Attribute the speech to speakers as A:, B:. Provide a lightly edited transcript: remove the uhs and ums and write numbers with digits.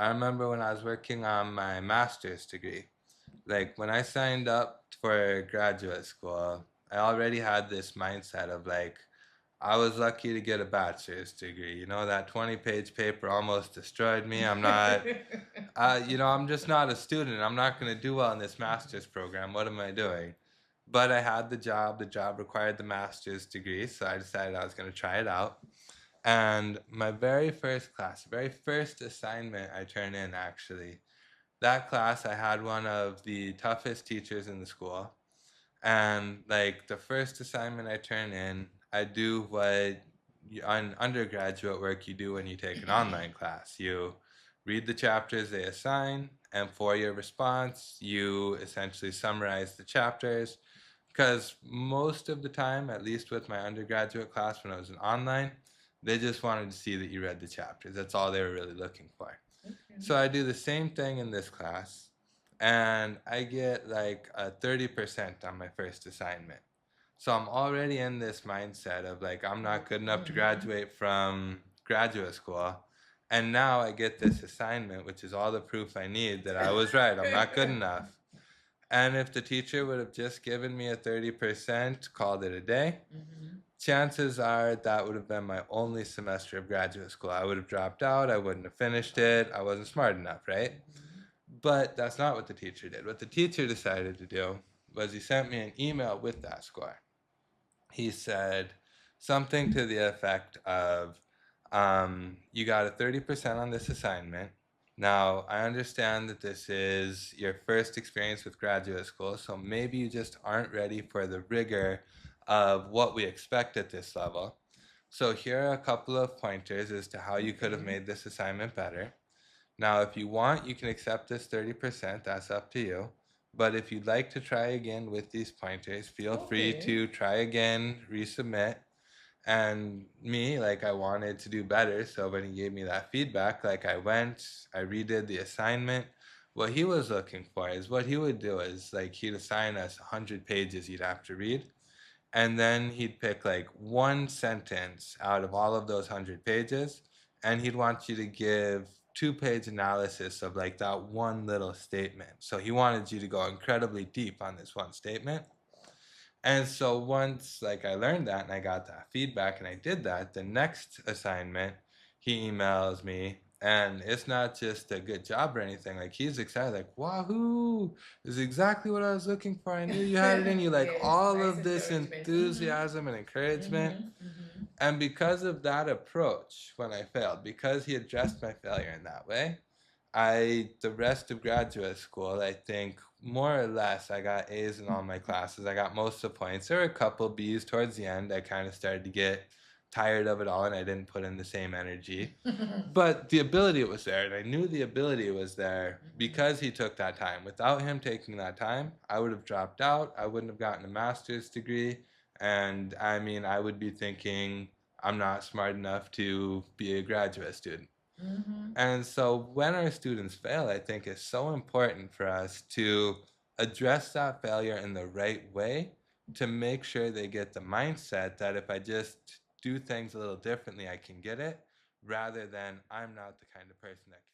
A: I remember when I was working on my master's degree. Like when I signed up for graduate school, I already had this mindset of like, I was lucky to get a bachelor's degree. You know, that 20-page paper almost destroyed me. I'm not, I'm just not a student. I'm not going to do well in this master's program. What am I doing? But I had the job. The job required the master's degree, so I decided I was going to try it out. And my very first class, very first assignment I turned in, actually, that class, I had one of the toughest teachers in the school. And like the first assignment I turn in, I do what on undergraduate work you do when you take an online class. You read the chapters they assign, and for your response, you essentially summarize the chapters. Because most of the time, at least with my undergraduate class when I was in online, they just wanted to see that you read the chapters. That's all they were really looking for.
B: Okay.
A: So I do the same thing in this class, and I get like a 30% on my first assignment. So I'm already in this mindset of like, I'm not good enough to graduate from graduate school. And now I get this assignment, which is all the proof I need that I was right. I'm not good enough. And if the teacher would have just given me a 30%, called it a day, chances are that would have been my only semester of graduate school. I would have dropped out. I wouldn't have finished it. I wasn't smart enough, right? But that's not what the teacher did. What the teacher decided to do was he sent me an email with that score. He said something to the effect of, you got a 30% on this assignment. Now, I understand that this is your first experience with graduate school, so maybe you just aren't ready for the rigor of what we expect at this level. So here are a couple of pointers as to how you could have made this assignment better. Now, if you want, you can accept this 30%, that's up to you. But if you'd like to try again with these pointers, feel free to try again, resubmit. And me, like I wanted to do better, so when he gave me that feedback, like I went, I redid the assignment. What he was looking for is what he would do is like he'd assign us 100 pages you'd have to read, and then he'd pick like one sentence out of all of those 100 pages, and he'd want you to give 2-page analysis of like that one little statement. So he wanted you to go incredibly deep on this one statement. And so once like I learned that and I got that feedback and I did that, the next assignment, he emails me, and it's not just a good job or anything. Like he's excited, like, wahoo, this is exactly what I was looking for. I knew you had it in you. Like
B: Yes,
A: all
B: nice
A: of this
B: encouragement.
A: enthusiasm and encouragement. And because of that approach, when I failed, because he addressed my failure in that way, the rest of graduate school, I think more or less, I got A's in all my classes. I got most of the points. There were a couple B's towards the end. I kind of started to get tired of it all and I didn't put in the same energy. But the ability was there, and I knew the ability was there because he took that time. Without him taking that time, I would have dropped out. I wouldn't have gotten a master's degree. And I mean, I would be thinking I'm not smart enough to be a graduate student. And so when our students fail, I think it's so important for us to address that failure in the right way to make sure they get the mindset that if I just do things a little differently, I can get it, rather than I'm not the kind of person that can.